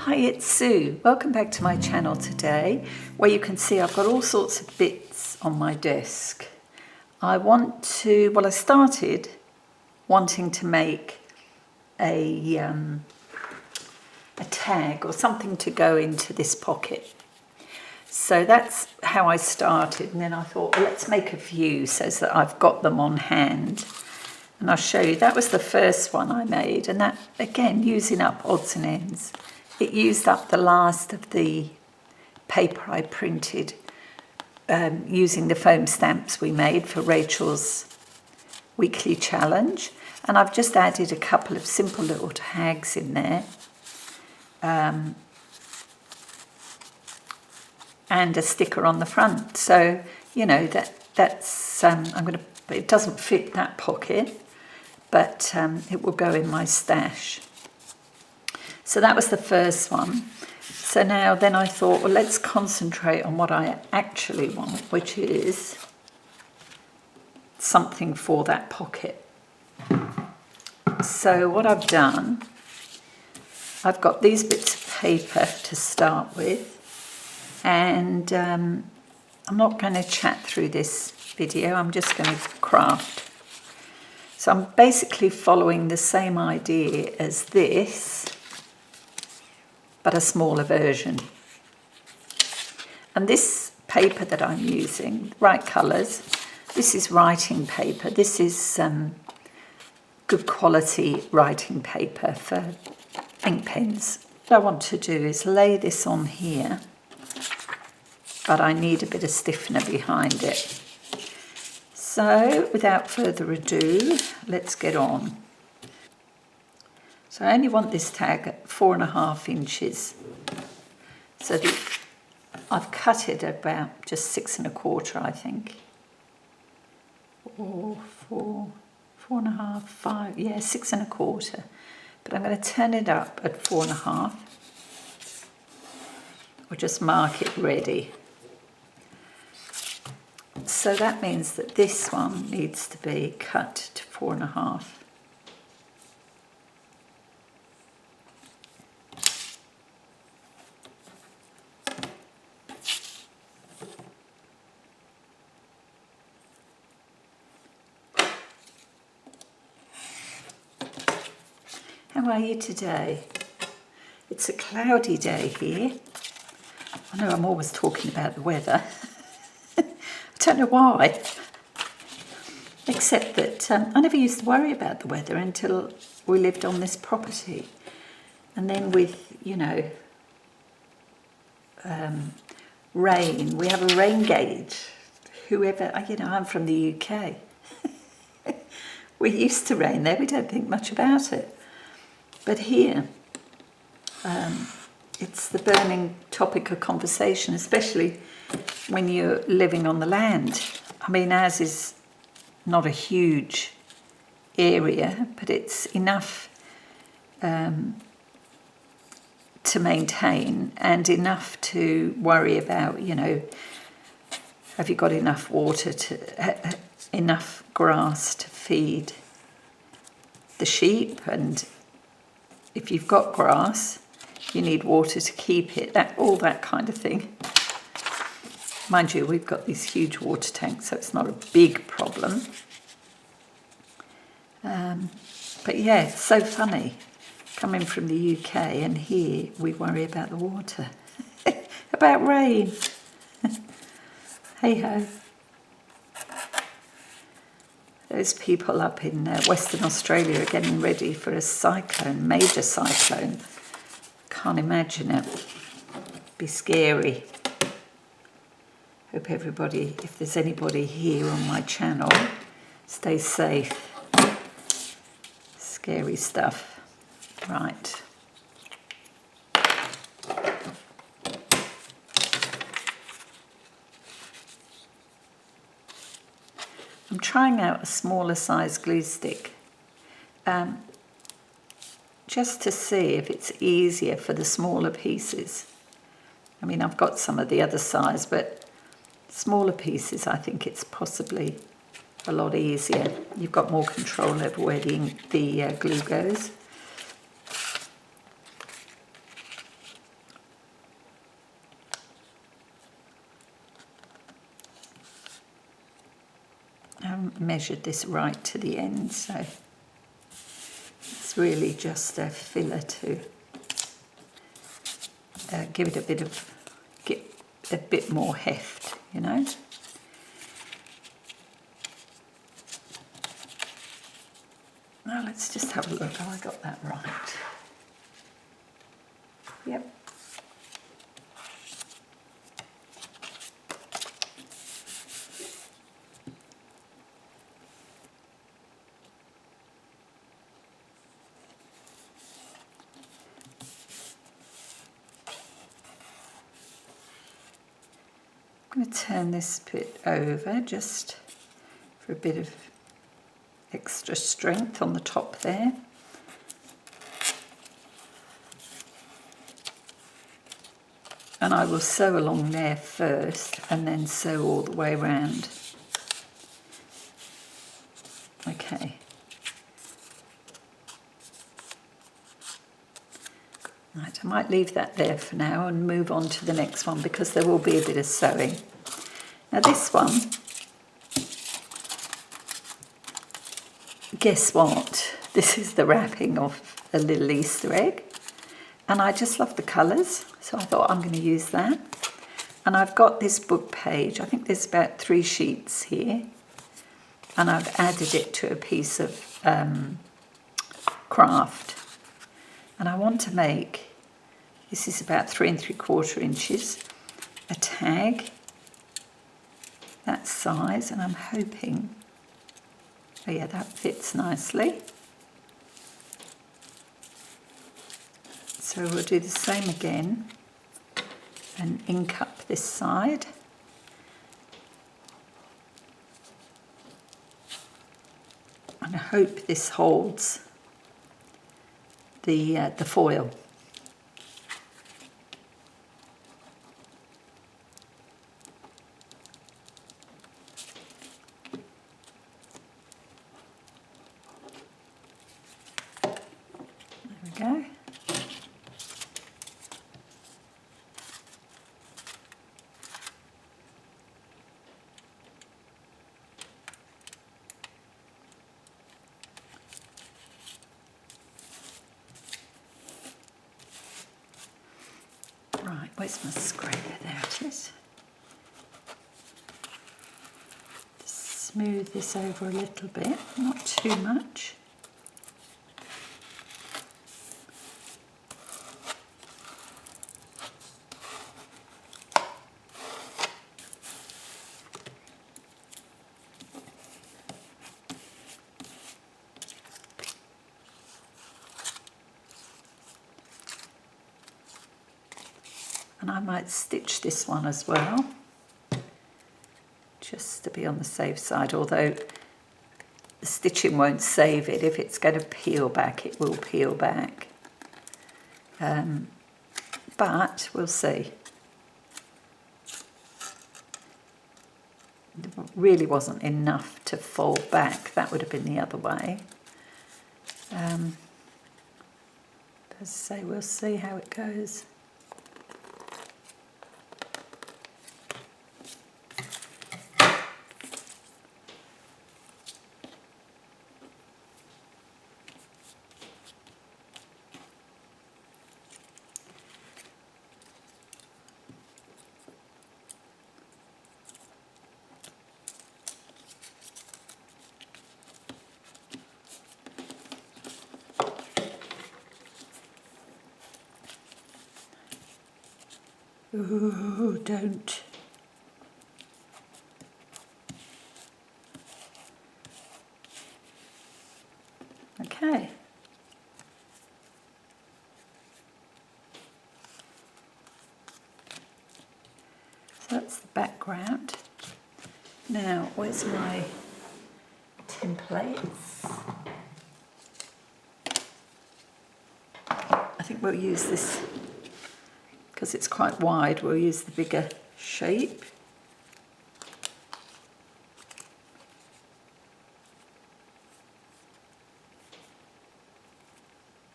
Hi, it's Sue. Welcome back to my channel today, where you can see I've got all sorts of bits on my desk. I started wanting to make a tag or something to go into this pocket. So that's how I started, and then I thought, well, let's make a few so that I've got them on hand. And I'll show you, that was the first one I made, and that, again, using up odds and ends. It used up the last of the paper I printed using the foam stamps we made for Rachel's weekly challenge. And I've just added a couple of simple little tags in there. And a sticker on the front. So, you know, that's it doesn't fit that pocket, but it will go in my stash. So that was the first one. So now then I thought, well, let's concentrate on what I actually want, which is something for that pocket. So what I've done, I've got these bits of paper to start with, and I'm not going to chat through this video, I'm just going to craft. So I'm basically following the same idea as this, but a smaller version. And this paper that I'm using, right colours, this is writing paper. This is good quality writing paper for ink pens. What I want to do is lay this on here, but I need a bit of stiffener behind it. So without further ado, let's get on. So I only want this tag at 4.5 inches. So I've cut it about just 6.25, I think. Or 4.5, 5, yeah, 6.25. But I'm going to turn it up at 4.5. Or just mark it ready. So that means that this one needs to be cut to 4.5. How are you today? It's a cloudy day here. I know I'm always talking about the weather. I don't know why. Except that I never used to worry about the weather until we lived on this property. And then with, you know, rain, we have a rain gauge. Whoever, you know, I'm from the UK. We're used to rain there, we don't think much about it. But here, it's the burning topic of conversation, especially when you're living on the land. I mean, ours is not a huge area, but it's enough to maintain and enough to worry about, you know, have you got enough water, enough grass to feed the sheep, and if you've got grass, you need water to keep it, all that kind of thing. Mind you, we've got these huge water tanks, so it's not a big problem. But yeah, it's so funny, coming from the UK, and here we worry about the water, about rain. Hey-ho. Those people up in Western Australia are getting ready for a cyclone, major cyclone. Can't imagine it. Be scary. Hope everybody, if there's anybody here on my channel, stay safe. Scary stuff. Right. I'm trying out a smaller size glue stick just to see if it's easier for the smaller pieces. I mean, I've got some of the other size, but smaller pieces, I think it's possibly a lot easier. You've got more control over where the glue goes. haven't measured this right to the end, so it's really just a filler to give it a bit more heft, you know. Now let's just have a look. Have I got that right? Yep. I'm going to turn this bit over just for a bit of extra strength on the top there. And I will sew along there first and then sew all the way around. Okay. Right, I might leave that there for now and move on to the next one because there will be a bit of sewing. Now this one, guess what? This is the wrapping of a little Easter egg. And I just love the colours, so I thought I'm going to use that. And I've got this book page, I think there's about 3 sheets here. And I've added it to a piece of craft. And I want to make, this is about 3 3/4 inches, a tag that size, and I'm hoping, oh yeah, that fits nicely. So we'll do the same again and ink up this side. And I hope this holds the foil. There we go. Right, where's my scraper? There it is. Just smooth this over a little bit, not too much. And I might stitch this one as well, just to be on the safe side, although the stitching won't save it. If it's going to peel back, it will peel back. But we'll see. It really wasn't enough to fold back. That would have been the other way. As I say, we'll see how it goes. Ooh, don't. Okay. So that's the background. Now, where's my templates? I think we'll use this, because it's quite wide, we'll use the bigger shape.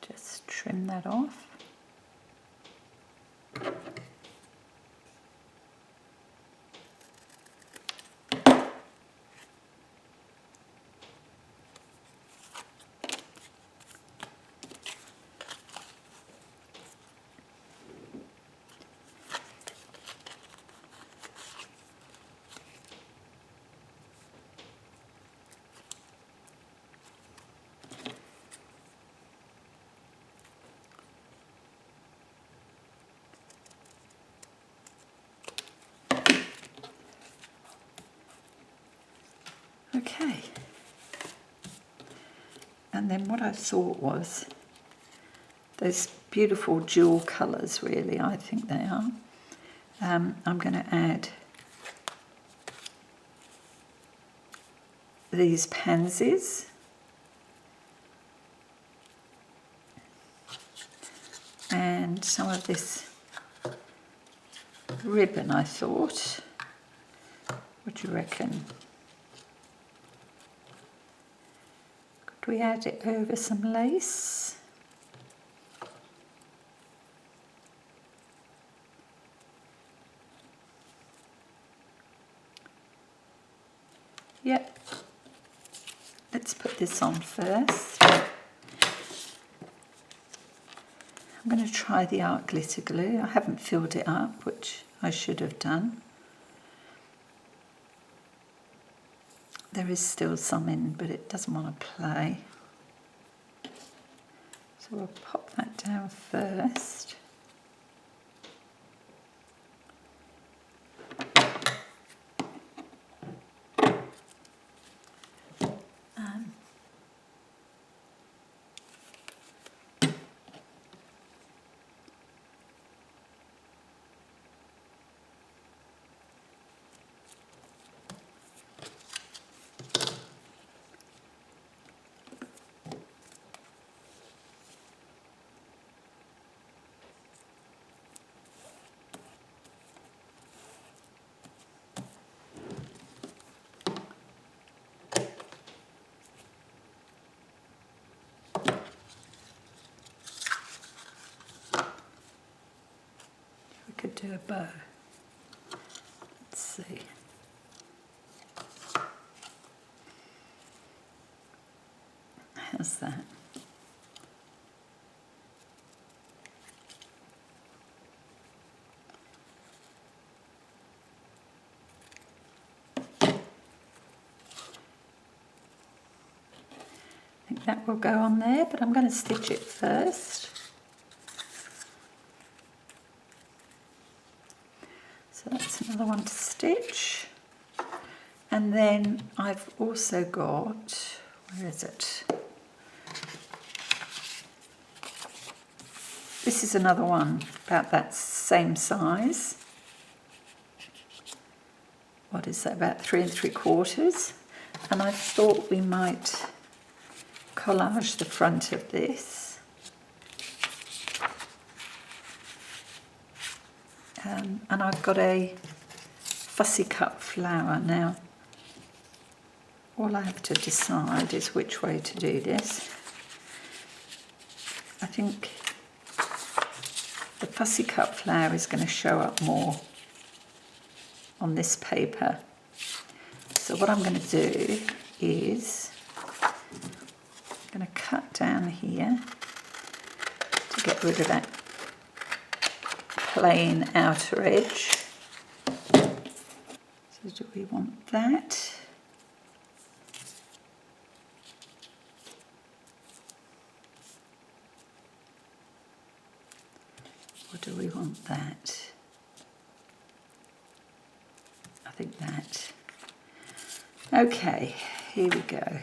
Just trim that off. Okay. And then what I thought was those beautiful jewel colours, really, I think they are. I'm going to add these pansies. And some of this ribbon, I thought. What do you reckon? Could we add it over some lace? Yep. Let's put this on first. I'm going to try the art glitter glue. I haven't filled it up, which I should have done. There is still some in, but it doesn't want to play. So we'll pop that down first. Could do a bow. Let's see. How's that? I think that will go on there, but I'm going to stitch it first. So that's another one to stitch. And then I've also got, where is it? This is another one about that same size. What is that, about 3 3/4? And I thought we might collage the front of this. And I've got a fussy cut flower. Now, all I have to decide is which way to do this. I think the fussy cut flower is going to show up more on this paper. So what I'm going to do is I'm going to cut down here to get rid of that plain outer edge. So do we want that? Or do we want that? I think that. Okay, here we go.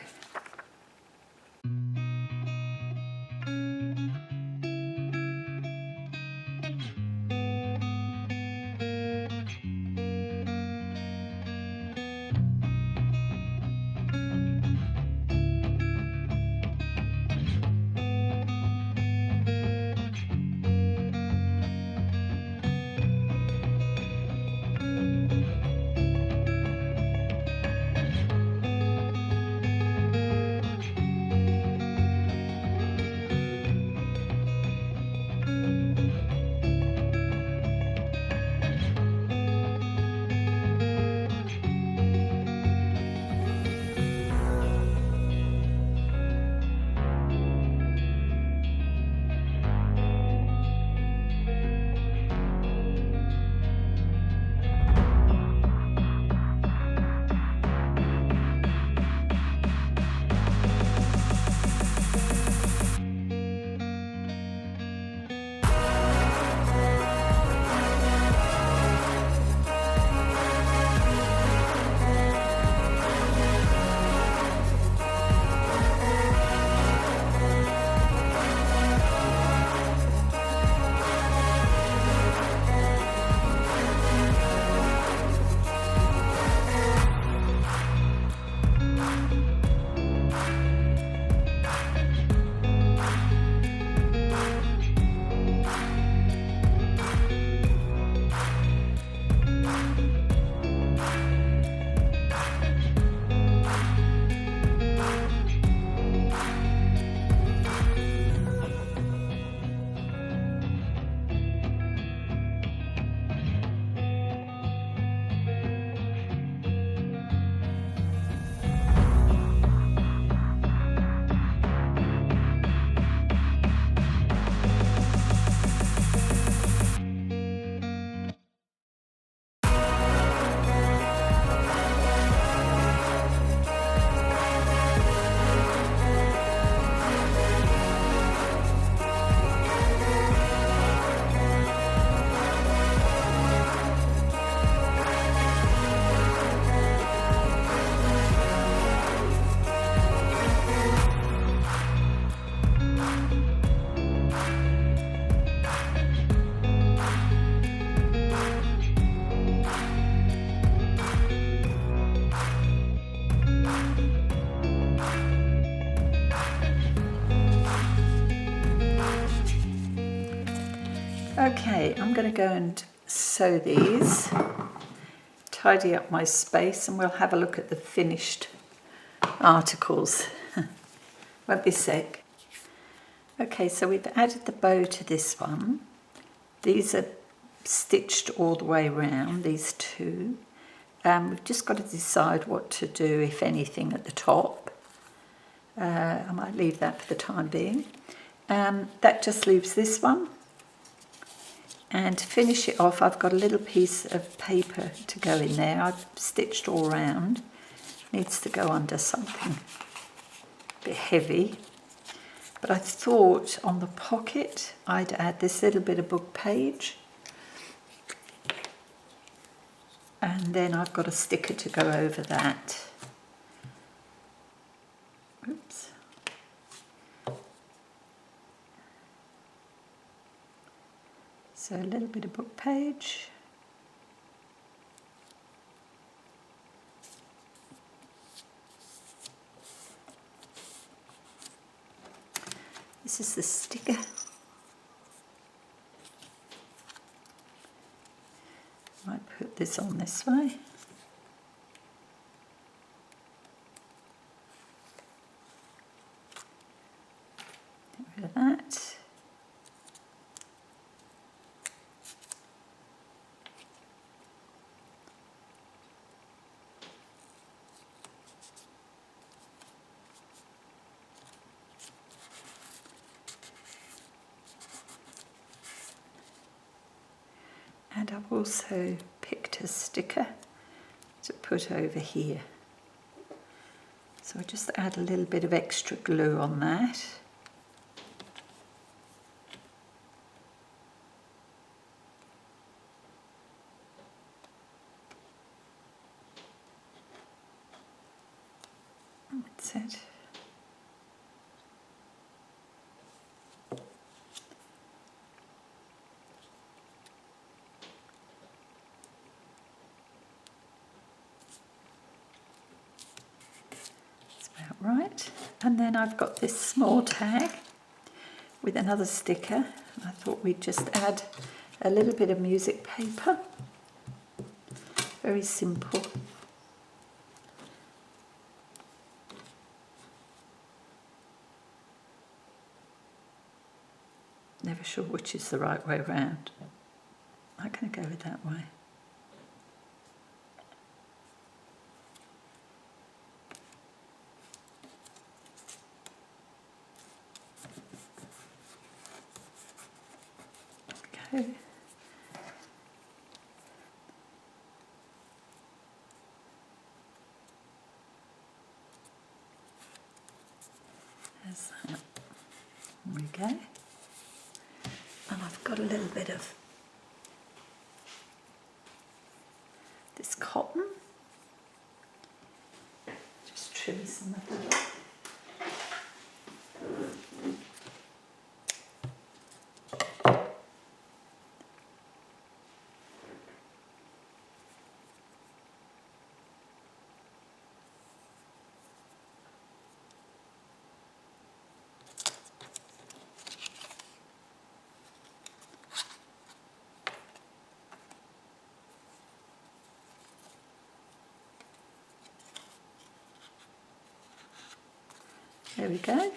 Okay, I'm going to go and sew these, tidy up my space, and we'll have a look at the finished articles. Won't be a sec. Okay, so we've added the bow to this one. These are stitched all the way around, these two. We've just got to decide what to do, if anything, at the top. I might leave that for the time being. That just leaves this one. And to finish it off, I've got a little piece of paper to go in there. I've stitched all around. Needs to go under something a bit heavy. But I thought on the pocket I'd add this little bit of book page. And then I've got a sticker to go over that. Oops. So a little bit of book page. This is the sticker. Might put this on this way. Get rid of that. And I've also picked a sticker to put over here. So I just add a little bit of extra glue on that. That's it. Right, and then I've got this small tag with another sticker. I thought we'd just add a little bit of music paper. Very simple. Never sure which is the right way round. I'm going to go with that way. Okay. There's that. There we go. And I've got a little bit of this cotton. Just trim some of that. There we go.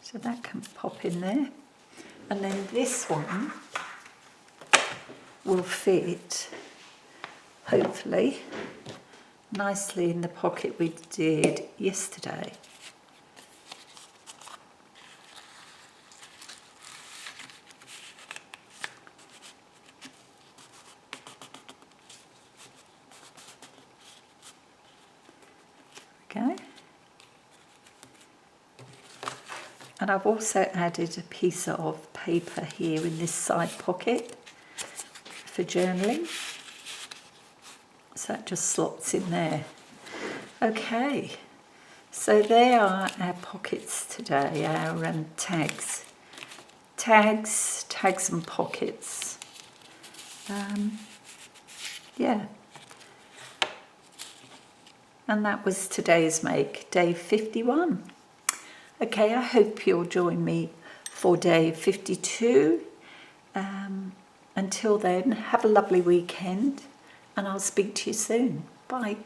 So that can pop in there. And then this one will fit, hopefully, nicely in the pocket we did yesterday. Okay. And I've also added a piece of paper here in this side pocket for journaling. So that just slots in there. Okay, so there are our pockets today, our tags. Tags and pockets. Yeah. And that was today's make, day 51. Okay, I hope you'll join me for day 52 Until then, have a lovely weekend, and I'll speak to you soon. Bye.